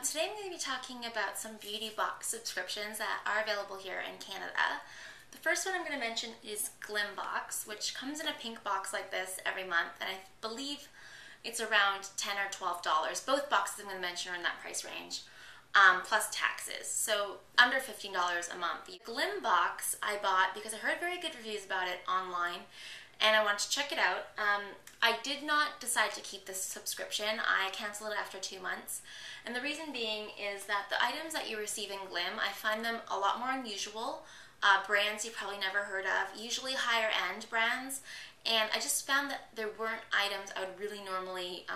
Today I'm going to be talking about some beauty box subscriptions that are available here in Canada. The first one I'm going to mention is Glymm box, which comes in a pink box like this every month, and I believe it's around $10 or $12. Both boxes I'm going to mention are in that price range, plus taxes, so under $15 a month. The Glymm box I bought because I heard very good reviews about it online, and I wanted to check it out. I did not decide to keep this subscription. I canceled it after 2 months. And the reason being is that the items that you receive in Glymm, I find them a lot more unusual. Brands you probably never heard of, usually higher end brands. And I just found that there weren't items I would really normally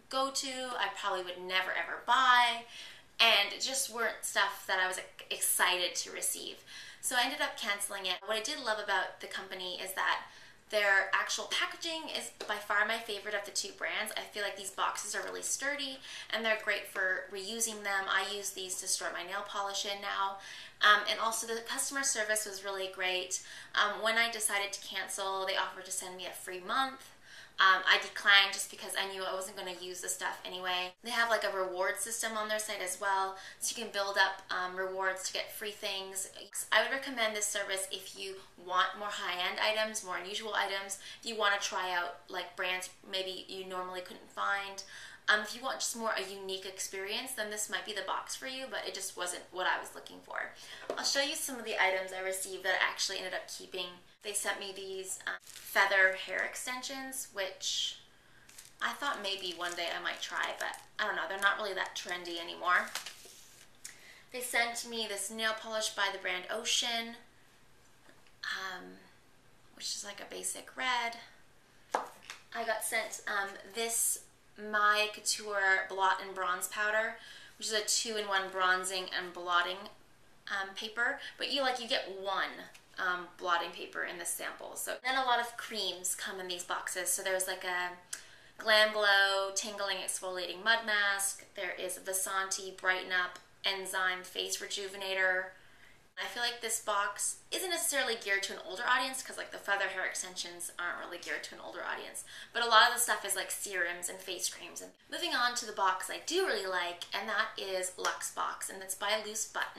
go to. I probably would never ever buy. And it just weren't stuff that I was excited to receive. So I ended up canceling it. What I did love about the company is that their actual packaging is by far my favorite of the two brands. I feel like these boxes are really sturdy and they're great for reusing them. I use these to store my nail polish in now. And also the customer service was really great. When I decided to cancel, they offered to send me a free month. I declined just because I knew I wasn't going to use the stuff anyway. They have like a reward system on their site as well, so you can build up rewards to get free things. I would recommend this service if you want more high-end items, more unusual items, if you want to try out like brands maybe you normally couldn't find. If you want just more a unique experience, then this might be the box for you, but it just wasn't what I was looking for. I'll show you some of the items I received that I actually ended up keeping. They sent me these feather hair extensions, which I thought maybe one day I might try, but I don't know, they're not really that trendy anymore. They sent me this nail polish by the brand Ocean, which is like a basic red. I got sent this My Couture Blot and Bronze Powder, which is a 2-in-1 bronzing and blotting paper, but you get one blotting paper in this sample. So then a lot of creams come in these boxes. So there's like a Glam Glow Tingling Exfoliating Mud Mask. There is a Vasanti Brighten Up Enzyme Face Rejuvenator. I feel like this box isn't necessarily geared to an older audience because like the feather hair extensions aren't really geared to an older audience, but a lot of the stuff is like serums and face creams. And moving on to the box I do really like, and that is Luxebox, and it's by luxebox.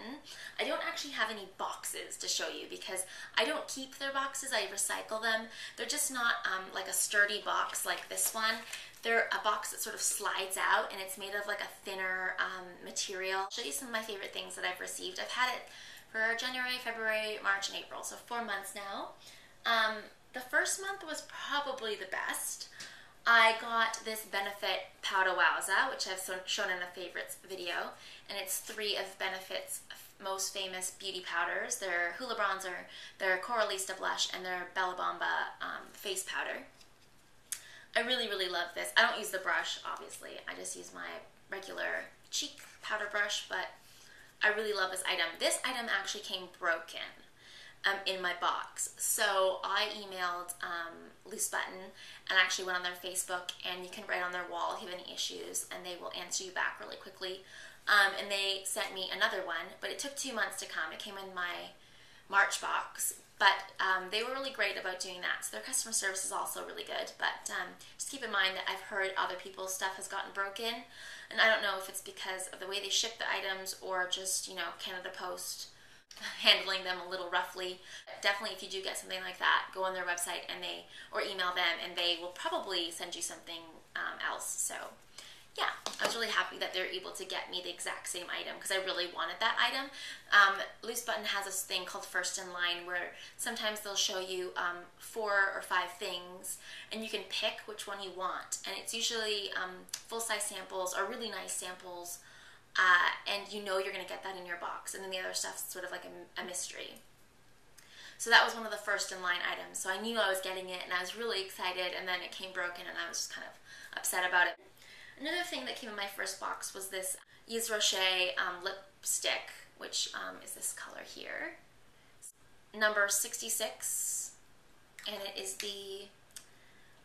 I don't actually have any boxes to show you because I don't keep their boxes, I recycle them. They're just not like a sturdy box like this one. They're a box that sort of slides out, and it's made of like a thinner material. I'll show you some of my favorite things that I've received. I've had it for January, February, March, and April, so 4 months now. The first month was probably the best. I got this Benefit Powder Wowza, which I've shown in a favorites video, and it's 3 of Benefit's most famous beauty powders. Their Hoola Bronzer, their Coralista Blush, and their Bella Bomba face powder. I really, really love this. I don't use the brush, obviously. I just use my regular cheek powder brush, but I really love this item. This item actually came broken in my box. So I emailed luxebox and actually went on their Facebook, and you can write on their wall if you have any issues and they will answer you back really quickly. And they sent me another one, but it took 2 months to come. It came in my March box, but they were really great about doing that. So their customer service is also really good, but just keep in mind that I've heard other people's stuff has gotten broken, and I don't know if it's because of the way they ship the items or just, Canada Post handling them a little roughly. Definitely, if you do get something like that, go on their website or email them, and they will probably send you something else. So yeah, I was really happy that they're able to get me the exact same item because I really wanted that item. luxebox has this thing called First in Line where sometimes they'll show you 4 or 5 things and you can pick which one you want. And it's usually full-size samples or really nice samples, and you're going to get that in your box. And then the other stuff's sort of like a mystery. So that was one of the First in Line items. So I knew I was getting it and I was really excited, and then it came broken and I was just kind of upset about it. Another thing that came in my first box was this Yves Rocher lipstick, which is this color here. Number 66, and it is the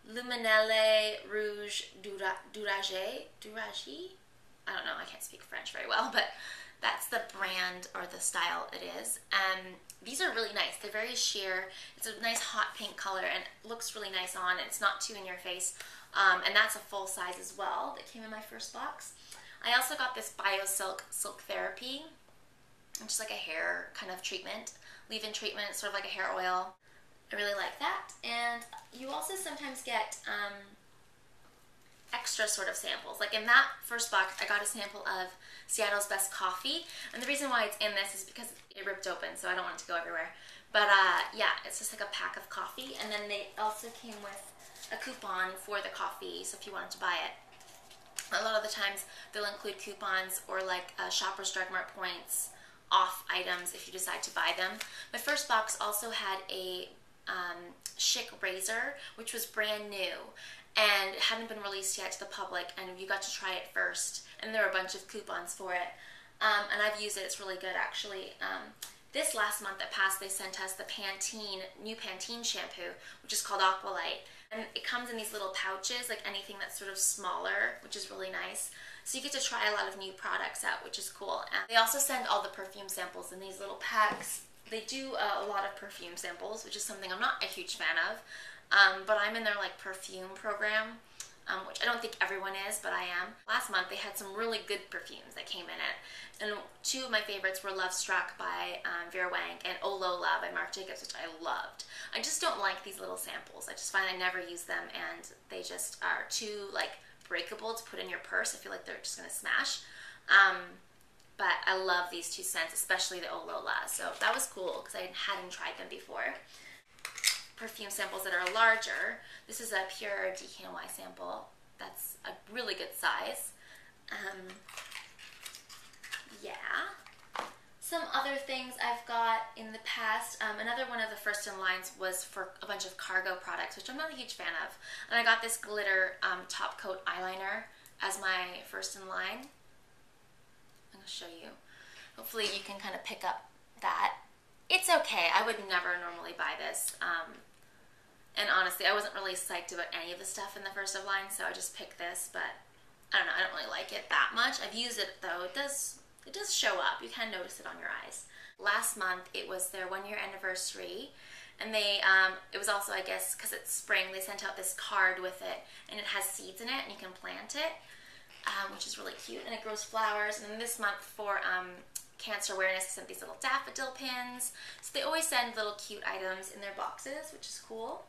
Luminelle Rouge Durage. I don't know, I can't speak French very well, but that's the brand or the style it is. These are really nice. They're very sheer. It's a nice hot pink color and looks really nice on. It's not too in your face. And that's a full size as well that came in my first box. I also got this BioSilk Silk Therapy, which is like a hair kind of treatment, leave-in treatment, sort of like a hair oil. I really like that. And you also sometimes get extra sort of samples. Like in that first box, I got a sample of Seattle's Best Coffee. And the reason why it's in this is because it ripped open, so I don't want it to go everywhere. But yeah, it's just like a pack of coffee. And then they also came with a coupon for the coffee, so if you wanted to buy it. A lot of the times they'll include coupons or like Shoppers Drug Mart points off items if you decide to buy them. My first box also had a Schick razor, which was brand new and it hadn't been released yet to the public, and you got to try it first, and there were a bunch of coupons for it. And I've used it. It's really good, actually. This last month that passed, they sent us the new Pantene shampoo, which is called Aqualite. And it comes in these little pouches, like anything that's sort of smaller, which is really nice. So you get to try a lot of new products out, which is cool. And they also send all the perfume samples in these little packs. They do a lot of perfume samples, which is something I'm not a huge fan of. But I'm in their like perfume program, which I don't think everyone is, but I am. Last month they had some really good perfumes that came in it. And two of my favorites were Love Struck by Vera Wang and Oh Lola by Marc Jacobs, which I loved. I just don't like these little samples. I just find I never use them, and they just are too like breakable to put in your purse. I feel like they're just gonna smash. But I love these two scents, especially the Oh Lola. So that was cool because I hadn't tried them before. Perfume samples that are larger. This is a pure DKNY sample. That's a really good size. Yeah. Some other things I've got in the past. Another one of the first in lines was for a bunch of cargo products, which I'm not a huge fan of. And I got this glitter top coat eyeliner as my first in line. I'm going to show you. Hopefully you can kind of pick up that. It's okay. I would never normally buy this. And honestly, I wasn't really psyched about any of the stuff in the first of line, so I just picked this, but I don't know, I don't really like it that much. I've used it though. It does show up. You can notice it on your eyes. Last month, it was their 1-year anniversary, and they, it was also, I guess, because it's spring, they sent out this card with it, and it has seeds in it, and you can plant it, which is really cute, and it grows flowers. And then this month for cancer awareness, they sent these little daffodil pins. So they always send little cute items in their boxes, which is cool.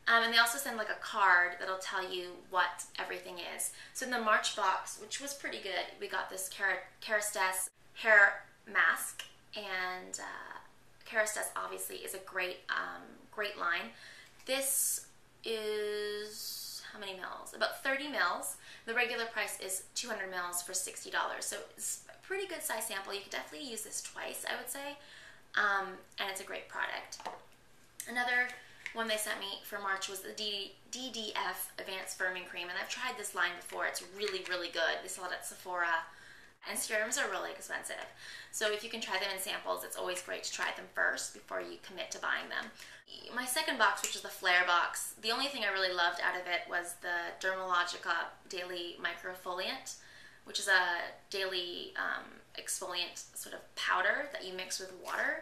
And they also send like a card that'll tell you what everything is. So in the March box, which was pretty good, we got this Kerastase hair mask, and Kerastase obviously is a great line. This is, how many mils? About 30 mils. The regular price is 200 mils for $60. So it's a pretty good size sample. You could definitely use this twice, I would say. And it's a great product. Another one they sent me for March was the DDF Advanced Firming Cream, and I've tried this line before. It's really, really good. They sell it at Sephora, and serums are really expensive. So if you can try them in samples, it's always great to try them first before you commit to buying them. My second box, which is the Flare box, the only thing I really loved out of it was the Dermalogica Daily Microfoliant, which is a daily exfoliant sort of powder that you mix with water.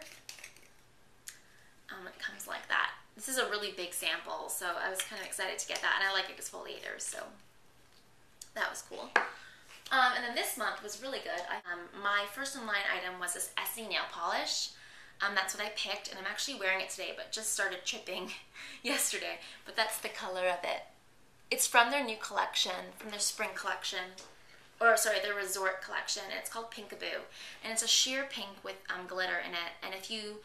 It comes like that. This is a really big sample, so I was kind of excited to get that, and I like exfoliators, so that was cool. And then this month was really good. My first in line item was this Essie nail polish. That's what I picked, and I'm actually wearing it today, but just started chipping yesterday. But that's the color of it. It's from their new collection, from their spring collection, or sorry, their resort collection. It's called Pinkaboo, and it's a sheer pink with glitter in it. And if you,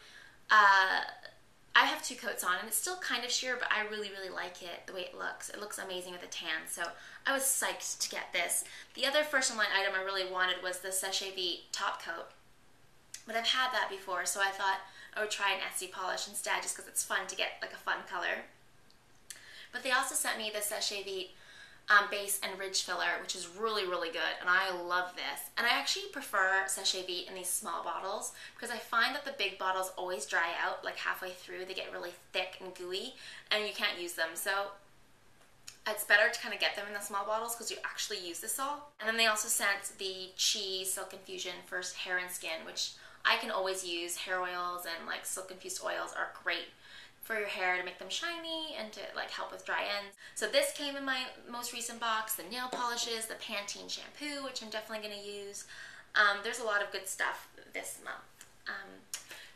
I have 2 coats on, and it's still kind of sheer, but I really, really like it, the way it looks. It looks amazing with a tan, so I was psyched to get this. The other first in line item I really wanted was the Sachet Vite top coat, but I've had that before, so I thought I would try an Essie polish instead, just because it's fun to get like a fun color. But they also sent me the Sachet Vite base and ridge filler, which is really, really good, and I love this. And I actually prefer Sachet Vite in these small bottles because I find that the big bottles always dry out like halfway through. They get really thick and gooey, and you can't use them. So it's better to kind of get them in the small bottles because you actually use this all. And then they also sent the Chi Silk Infusion for hair and skin, which I can always use. Hair oils and like silk infused oils are great for your hair to make them shiny and to like help with dry ends. So this came in my most recent box, the nail polishes, the Pantene shampoo, which I'm definitely going to use. There's a lot of good stuff this month.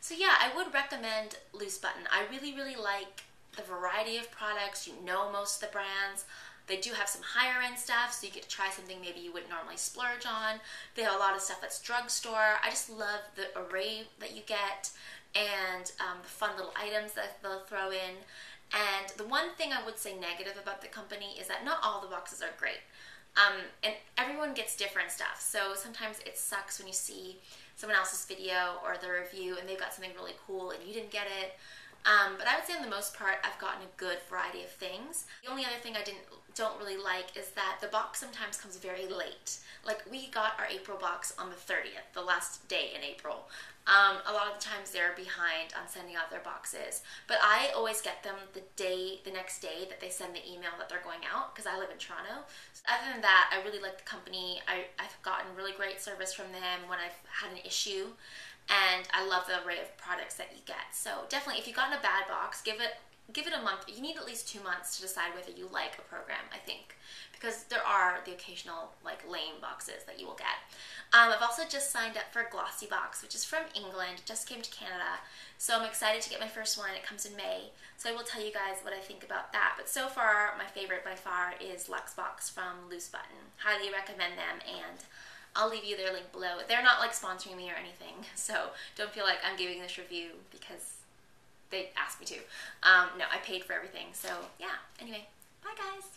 So yeah, I would recommend Loose Button. I really, really like the variety of products. You know most of the brands. They do have some higher end stuff, so you get to try something maybe you wouldn't normally splurge on. They have a lot of stuff that's drugstore. I just love the array that you get and the fun little items that they'll throw in. And the one thing I would say negative about the company is that not all the boxes are great. And everyone gets different stuff, so sometimes it sucks when you see someone else's video or the review and they've got something really cool and you didn't get it. But I would say on the most part, I've gotten a good variety of things. The only other thing I don't really like is that the box sometimes comes very late. Like we got our April box on the 30th, the last day in April. A lot of the times they're behind on sending out their boxes, but I always get them the next day that they send the email that they're going out, because I live in Toronto. So other than that, I really like the company. I've gotten really great service from them when I've had an issue, and I love the array of products that you get. So definitely, if you've gotten a bad box, give it a month. You need at least 2 months to decide whether you like a program, I think, because there are the occasional like lame boxes that you will get. I've also just signed up for Glossy Box, which is from England. It just came to Canada, so I'm excited to get my first one. It comes in May, so I will tell you guys what I think about that. But so far, my favorite by far is Luxebox from Loose Button. Highly recommend them, and I'll leave you their link below. They're not like sponsoring me or anything, so don't feel like I'm giving this review because they asked me to. No, I paid for everything, so yeah. Anyway, bye guys.